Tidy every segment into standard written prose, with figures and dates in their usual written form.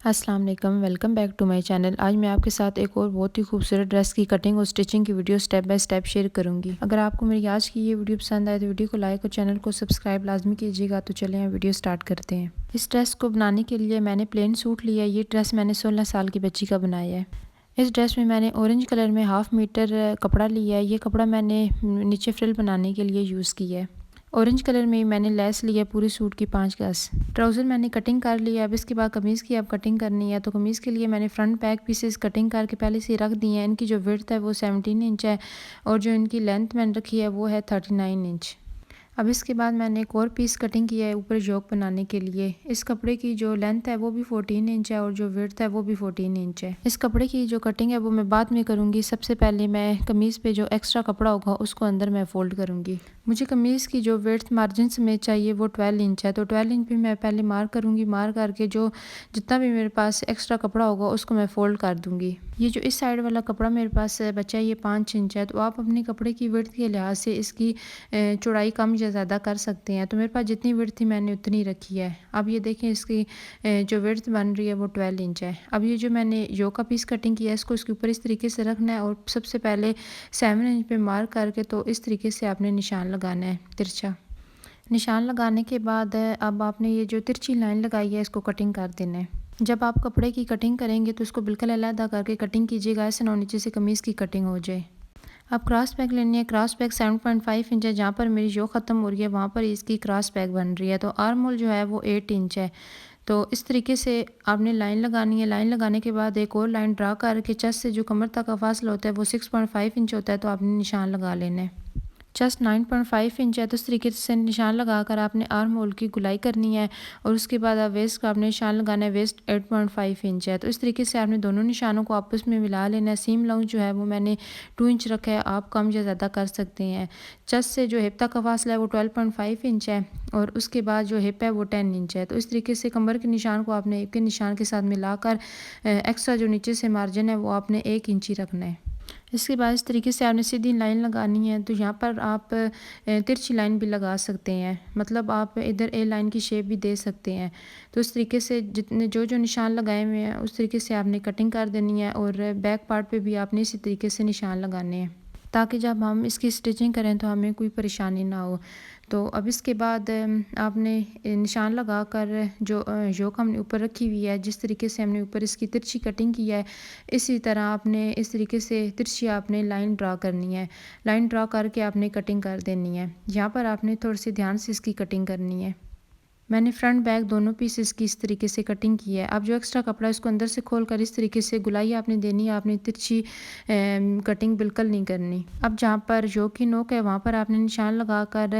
अस्सलाम वालेकुम, welcome back to my channel. आज मैं आपके साथ एक और बहुत ही खूबसूरत ड्रेस की कटिंग और स्टिचिंग की video step by step share करूंगी। अगर आपको मेरी आज की ये वीडियो पसंद आए तो वीडियो को लाइक और चैनल को सब्सक्राइब लाजमी कीजिएगा। तो चलें वीडियो स्टार्ट करते हैं। इस ड्रेस को बनाने के लिए मैंने प्लेन सूट लिया है। ये ड्रेस मैंने 16 साल की बच्ची का बनाया है। इस ड्रेस में मैंने ऑरेंज कलर में 1/2 मीटर कपड़ा लिया है। ये कपड़ा मैंने नीचे फ्रिल बनाने के लिए यूज़ किया है। ऑरेंज कलर में मैंने लेस लिया पूरी सूट की 5 गज। ट्राउज़र मैंने कटिंग कर लिया। अब इसके बाद कमीज़ की अब कटिंग करनी है। तो कमीज़ के लिए मैंने फ्रंट बैक पीसेस कटिंग करके पहले से रख दिए हैं। इनकी जो विड्थ है वो 17 इंच है और जो इनकी लेंथ मैंने रखी है वो है 39 इंच। अब इसके बाद मैंने एक और पीस कटिंग किया है ऊपर जोक बनाने के लिए। इस कपड़े की जो लेंथ है वो भी 14 इंच है और जो विड्थ है वो भी 14 इंच है। इस कपड़े की जो कटिंग है वो मैं बाद में करूँगी। सबसे पहले मैं कमीज़ पे जो एक्स्ट्रा कपड़ा होगा उसको अंदर मैं फोल्ड करूँगी। मुझे कमीज़ की जो विड्थ मार्जिन में चाहिए वो 12 इंच है। तो 12 इंच भी मैं पहले मार्क करूँगी। मार्क करके जो जितना भी मेरे पास एक्स्ट्रा कपड़ा होगा उसको मैं फोल्ड कर दूँगी। ये जो इस साइड वाला कपड़ा मेरे पास बचा है ये 5 इंच है। तो आप अपने कपड़े की विड्थ के लिहाज से इसकी चौड़ाई कम या ज़्यादा कर सकते हैं। तो मेरे पास जितनी विड्थ थी मैंने उतनी रखी है। अब ये देखें इसकी जो विड्थ बन रही है वो 12 इंच है। अब ये जो मैंने योक का पीस कटिंग किया है इसको इसके ऊपर इस तरीके से रखना है और सबसे पहले 7 इंच पे मार्क करके तो इस तरीके से आपने निशान लगाना है तिरछा। निशान लगाने के बाद अब आपने ये जो तिरछी लाइन लगाई है इसको कटिंग कर देना है। जब आप कपड़े की कटिंग करेंगे तो उसको बिल्कुल अलग करके कटिंग कीजिएगा, ऐसे ना नीचे से कमीज़ की कटिंग हो जाए। अब क्रॉस बैक लेनी है। क्रॉस बैक 7.5 इंच है। जहाँ पर मेरी जो ख़त्म हो रही है वहाँ पर इसकी क्रॉस बैक बन रही है। तो आर्म होल जो है वो 8 इंच है। तो इस तरीके से आपने लाइन लगानी है। लाइन लगाने के बाद एक और लाइन ड्रा करके चेस्ट से जो कमर तक का फासला होता है वो 6.5 इंच होता है। तो आपने निशान लगा लेना है। जस्ट 9.5 इंच है। तो इस तरीके से निशान लगाकर आपने आर्म होल की गुलाई करनी है और उसके बाद आप वेस्ट का आपने निशान लगाना है। वेस्ट 8.5 इंच है। तो इस तरीके से आपने दोनों निशानों को आपस में मिला लेना है। सीम लाउंज जो है वो मैंने 2 इंच रखा है। आप कम या ज़्यादा कर सकते हैं। चेस्ट से जो हिप तक का फासला है वो 12.5 इंच है और उसके बाद जो हिप है वो 10 इंच है। तो इस तरीके से कमर के निशान को आपने हिप के निशान के साथ मिलाकर एक्स्ट्रा जो नीचे से मार्जिन है वो आपने 1 इंच ही रखना है। इसके बाद इस तरीके से आपने सीधी लाइन लगानी है। तो यहाँ पर आप तिरछी लाइन भी लगा सकते हैं, मतलब आप इधर ए लाइन की शेप भी दे सकते हैं। तो इस तरीके से जितने जो जो निशान लगाए हुए हैं उस तरीके से आपने कटिंग कर देनी है और बैक पार्ट पे भी आपने इसी तरीके से निशान लगाने हैं ताकि जब हम इसकी स्टिचिंग करें तो हमें कोई परेशानी ना हो। तो अब इसके बाद आपने निशान लगाकर जो योक हमने ऊपर रखी हुई है, जिस तरीके से हमने ऊपर इसकी तिरछी कटिंग की है इसी तरह आपने इस तरीके से तिरछी आपने लाइन ड्रा करनी है। लाइन ड्रा करके आपने कटिंग कर देनी है। यहाँ पर आपने थोड़ी सी ध्यान से इसकी कटिंग करनी है। मैंने फ्रंट बैक दोनों पीसेस की इस तरीके से कटिंग की है। अब जो एक्स्ट्रा कपड़ा है उसको अंदर से खोल कर इस तरीके से गुलाई आपने देनी है। आपने तिरछी कटिंग बिल्कुल नहीं करनी। अब जहाँ पर योक की नोक है वहाँ पर आपने निशान लगाकर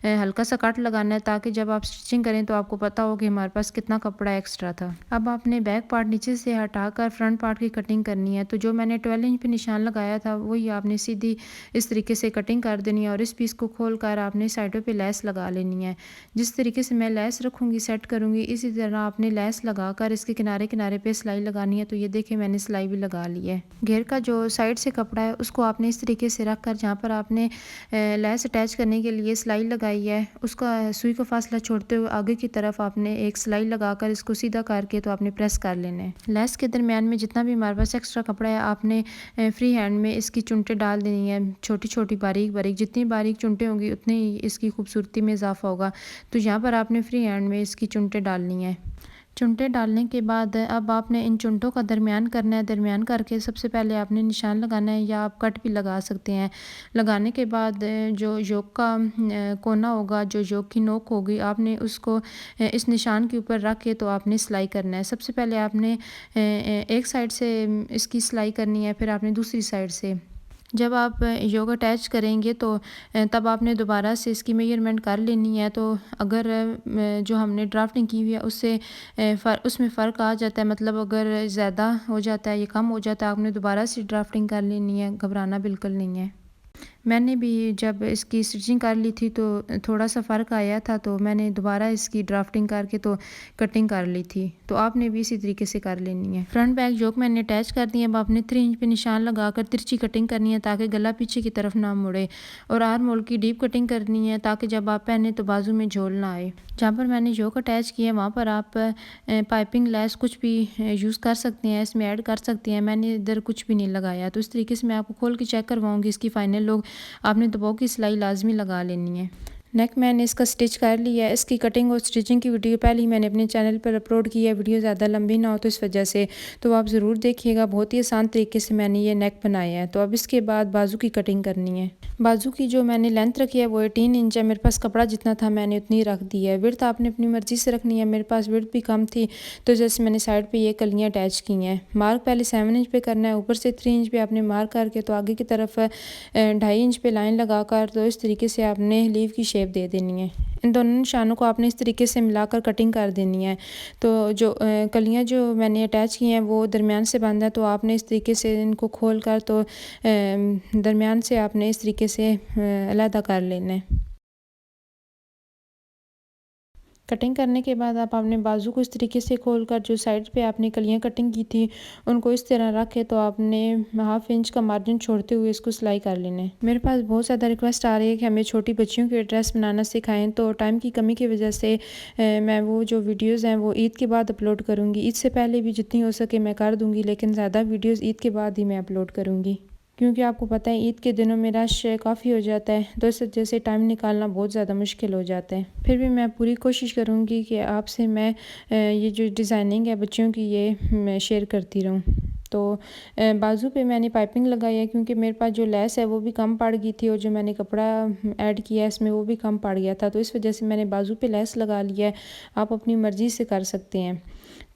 हल्का सा कट लगाना है ताकि जब आप स्टिचिंग करें तो आपको पता हो कि हमारे पास कितना कपड़ा एक्स्ट्रा था। अब आपने बैक पार्ट नीचे से हटाकर फ्रंट पार्ट की कटिंग करनी है। तो जो मैंने 12 इंच पे निशान लगाया था वही आपने सीधी इस तरीके से कटिंग कर देनी है और इस पीस को खोल कर आपने साइडों पर लेस लगा लेनी है। जिस तरीके से मैं लेस रखूँगी सेट करूँगी इसी तरह आपने लेस लगाकर इसके किनारे किनारे पे सिलाई लगानी है। तो ये देखें मैंने सिलाई भी लगा ली है। घेर का जो साइड से कपड़ा है उसको आपने इस तरीके से रख कर जहाँ पर आपने लेस अटैच करने के लिए सिलाई लगाई है उसका सुई का फासला छोड़ते हुए आगे की तरफ आपने एक सिलाई लगाकर इसको सीधा करके तो आपने प्रेस कर लेना है। लेस के दरमियान में जितना भी हमारे पास एक्स्ट्रा कपड़ा है आपने फ्री हैंड में इसकी चुनटे डाल देनी है, छोटी छोटी बारीक बारीक। जितनी बारीक चुनटे होंगी उतनी ही इसकी खूबसूरती में इजाफा होगा। तो यहाँ पर आपने फ्री हैंड में इसकी चुनटे डालनी है। चुनटे डालने के बाद अब आपने इन चुनटों का दरमियान करना है। दरमियान करके सबसे पहले आपने निशान लगाना है या आप कट भी लगा सकते हैं। लगाने के बाद जो योक का कोना होगा, जो योक की नोक होगी, आपने उसको इस निशान के ऊपर रख के तो आपने सिलाई करना है। सबसे पहले आपने एक साइड से इसकी सिलाई करनी है, फिर आपने दूसरी साइड से। जब आप योक अटैच करेंगे तो तब आपने दोबारा से इसकी मेजरमेंट कर लेनी है। तो अगर जो हमने ड्राफ्टिंग की हुई है उससे उसमें फ़र्क आ जाता है, मतलब अगर ज़्यादा हो जाता है या कम हो जाता है, आपने दोबारा से ड्राफ्टिंग कर लेनी है। घबराना बिल्कुल नहीं है। मैंने भी जब इसकी स्टिचिंग कर ली थी तो थोड़ा सा फ़र्क आया था, तो मैंने दोबारा इसकी ड्राफ्टिंग करके तो कटिंग कर ली थी। तो आपने भी इसी तरीके से कर लेनी है। फ्रंट बैक जोक मैंने अटैच कर दिया। अब आपने 3 इंच पे निशान लगाकर तिरछी कटिंग करनी है ताकि गला पीछे की तरफ ना मुड़े, और आर्म होल की डीप कटिंग करनी है ताकि जब आप पहने तो बाजू में झोल ना आए। जहाँ पर मैंने जोक अटैच किया है वहाँ पर आप पाइपिंग लेस कुछ भी यूज़ कर सकते हैं, इसमें ऐड कर सकते हैं। मैंने इधर कुछ भी नहीं लगाया। तो इस तरीके से मैं आपको खोल के चेक करवाऊँगी इसकी फ़ाइनल लुक। आपने दबाव की सिलाई लाजमी लगा लेनी है। नेक मैंने इसका स्टिच कर लिया है। इसकी कटिंग और स्टिचिंग की वीडियो पहले ही मैंने अपने चैनल पर अपलोड की है। वीडियो ज़्यादा लंबी ना हो तो इस वजह से, तो आप ज़रूर देखिएगा। बहुत ही आसान तरीके से मैंने ये नेक बनाया है। तो अब इसके बाद बाजू की कटिंग करनी है। बाजू की जो मैंने लेंथ रखी है वो 18 इंच है। मेरे पास कपड़ा जितना था मैंने उतनी रख दी है। विड्थ आपने अपनी मर्ज़ी से रखनी है। मेरे पास विड्थ भी कम थी तो जैसे मैंने साइड पे ये कलियाँ अटैच की हैं। मार्क पहले 7 इंच पे करना है, ऊपर से 3 इंच पे आपने मार्क करके तो आगे की तरफ 2.5 इंच पे लाइन लगाकर तो इस तरीके से आपने लीव की शेप दे देनी है। इन दोनों निशानों को आपने इस तरीके से मिलाकर कटिंग कर देनी है। तो जो कलियाँ जो मैंने अटैच की हैं वो दरमियान से बंद है, तो आपने इस तरीके से इनको खोल कर तो दरमियान से आपने इस तरीके से अलहदा कर लेना है। कटिंग करने के बाद आप अपने बाजू को इस तरीके से खोलकर जो साइड पे आपने कलियां कटिंग की थी उनको इस तरह रख के तो आपने 1/2 इंच का मार्जिन छोड़ते हुए इसको सिलाई कर लेना है। मेरे पास बहुत ज़्यादा रिक्वेस्ट आ रही है कि हमें छोटी बच्चियों के ड्रेस बनाना सिखाएं, तो टाइम की कमी की वजह से मैं वो जो वीडियोज़ हैं वो ईद के बाद अपलोड करूँगी। ईद से पहले भी जितनी हो सके मैं कर दूँगी, लेकिन ज़्यादा वीडियोज़ ईद के बाद ही मैं अपलोड करूँगी, क्योंकि आपको पता है ईद के दिनों में रश काफ़ी हो जाता है, तो इस वजह से टाइम निकालना बहुत ज़्यादा मुश्किल हो जाता है। फिर भी मैं पूरी कोशिश करूँगी कि आपसे मैं ये जो डिज़ाइनिंग है बच्चियों की ये मैं शेयर करती रहूँ। तो बाजू पे मैंने पाइपिंग लगाई है क्योंकि मेरे पास जो लेस है वो भी कम पड़ गई थी और जो मैंने कपड़ा ऐड किया है इसमें वो भी कम पड़ गया था, तो इस वजह से मैंने बाजू पे लेस लगा लिया है। आप अपनी मर्ज़ी से कर सकते हैं।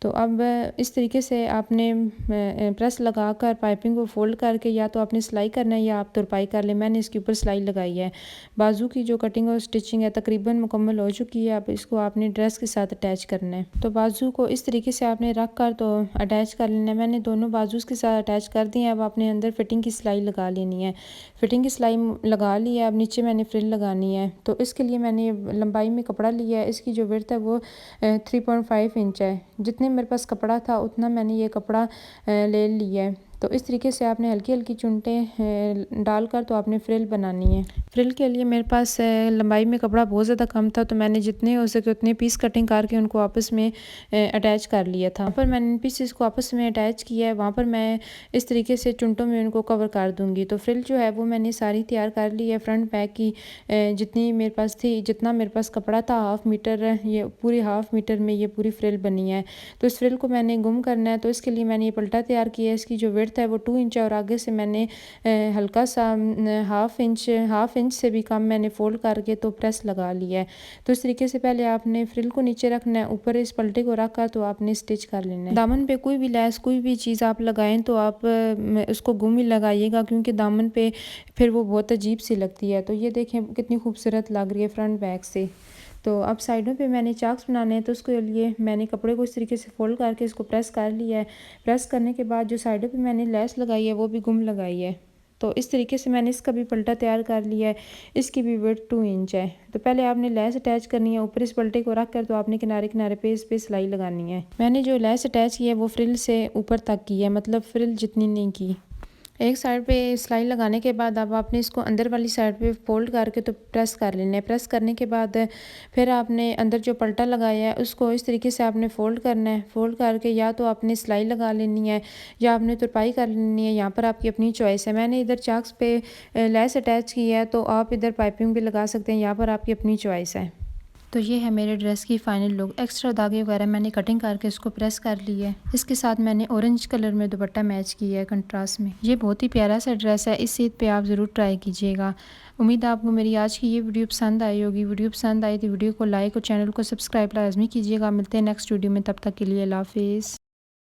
तो अब इस तरीके से आपने प्रेस लगाकर पाइपिंग को फोल्ड करके या तो आपने सिलाई करना है या आप तुरपाई कर लें। मैंने इसके ऊपर सिलाई लगाई है। बाजू की जो कटिंग और स्टिचिंग है तकरीबन मुकम्मल हो चुकी है। अब इसको आपने ड्रेस के साथ अटैच करना है। तो बाजू को इस तरीके से आपने रख कर तो अटैच कर लेना है। मैंने दोनों बाजू के साथ अटैच कर दिए हैं। अब आपने अंदर फिटिंग की सिलाई लगा लेनी है। फिटिंग की सिलाई लगा ली है। अब नीचे मैंने फ्रिल लगानी है, तो इसके लिए मैंने लंबाई में कपड़ा लिया है। इसकी जो विड्थ है वो 3.5 इंच है। जितने मेरे पास कपड़ा था उतना मैंने ये कपड़ा ले लिया है। तो इस तरीके से आपने हल्की हल्की चुनटें डालकर तो आपने फ्रिल बनानी है। फ्रिल के लिए मेरे पास लंबाई में कपड़ा बहुत ज़्यादा कम था, तो मैंने जितने हो सके उतने पीस कटिंग करके उनको आपस में अटैच कर लिया था। वहाँ पर मैंने इन पीसेस को आपस में अटैच किया है। वहाँ पर मैं इस तरीके से चुनटों में उनको कवर कर दूँगी। तो फ्रिल जो है वो मैंने सारी तैयार कर ली है। फ्रंट बैक की जितनी मेरे पास थी, जितना मेरे पास कपड़ा था 1/2 मीटर, ये पूरी 1/2 मीटर में ये पूरी फ्रिल बनी है। तो इस फ्रिल को मैंने गुम करना है, तो इसके लिए मैंने ये पल्टा तैयार किया है। इसकी जो विड्थ है वो 2 इंच है और आगे से मैंने हल्का सा 1/2 इंच से भी कम मैंने फोल्ड करके तो प्रेस लगा लिया है। तो इस तरीके से पहले आपने फ्रिल को नीचे रखना है, ऊपर इस पल्टे को रखकर तो आपने स्टिच कर लेना है। दामन पे कोई भी लेस कोई भी चीज़ आप लगाएं तो आप उसको गुम ही लगाइएगा, क्योंकि दामन पे फिर वो बहुत अजीब सी लगती है। तो ये देखें कितनी खूबसूरत लग रही है फ्रंट बैक से। तो अब साइडों पे मैंने चाक्स बनाने हैं, तो उसके लिए मैंने कपड़े को इस तरीके से फोल्ड करके इसको प्रेस कर लिया है। प्रेस करने के बाद जो साइडों पे मैंने लेस लगाई है वो भी गुम लगाई है। तो इस तरीके से मैंने इसका भी पल्टा तैयार कर लिया है। इसकी भी विड्थ 2 इंच है। तो पहले आपने लेस अटैच करनी है, ऊपर इस पल्टे को रख कर तो आपने किनारे किनारे पे इस पे सिलाई लगानी है। मैंने जो लेस अटैच की है वो फ्रिल से ऊपर तक की है, मतलब फ्रिल जितनी नहीं की। एक साइड पे सिलाई लगाने के बाद अब आपने इसको अंदर वाली साइड पे फोल्ड करके तो प्रेस कर लेना है। प्रेस करने के बाद फिर आपने अंदर जो पल्टा लगाया है उसको इस तरीके से आपने फ़ोल्ड करना है। फ़ोल्ड करके या तो आपने सिलाई लगा लेनी है या आपने तुरपाई कर लेनी है। यहाँ पर आपकी अपनी चॉइस है। मैंने इधर चाक्स पे लेस अटैच की है, तो आप इधर पाइपिंग भी लगा सकते हैं। यहाँ पर आपकी अपनी चॉइस है। तो ये है मेरे ड्रेस की फ़ाइनल लुक। एक्स्ट्रा धागे वगैरह मैंने कटिंग करके इसको प्रेस कर ली है। इसके साथ मैंने ऑरेंज कलर में दुपट्टा मैच किया है कंट्रास्ट में। ये बहुत ही प्यारा सा ड्रेस है। इस ईद पे आप ज़रूर ट्राई कीजिएगा। उम्मीद है आपको मेरी आज की ये वीडियो पसंद आई होगी। वीडियो पसंद आई तो वीडियो को लाइक और चैनल को सब्सक्राइब लाजमी कीजिएगा। मिलते हैं नेक्स्ट वीडियो में, तब तक के लिए अल्लाह हाफिज़।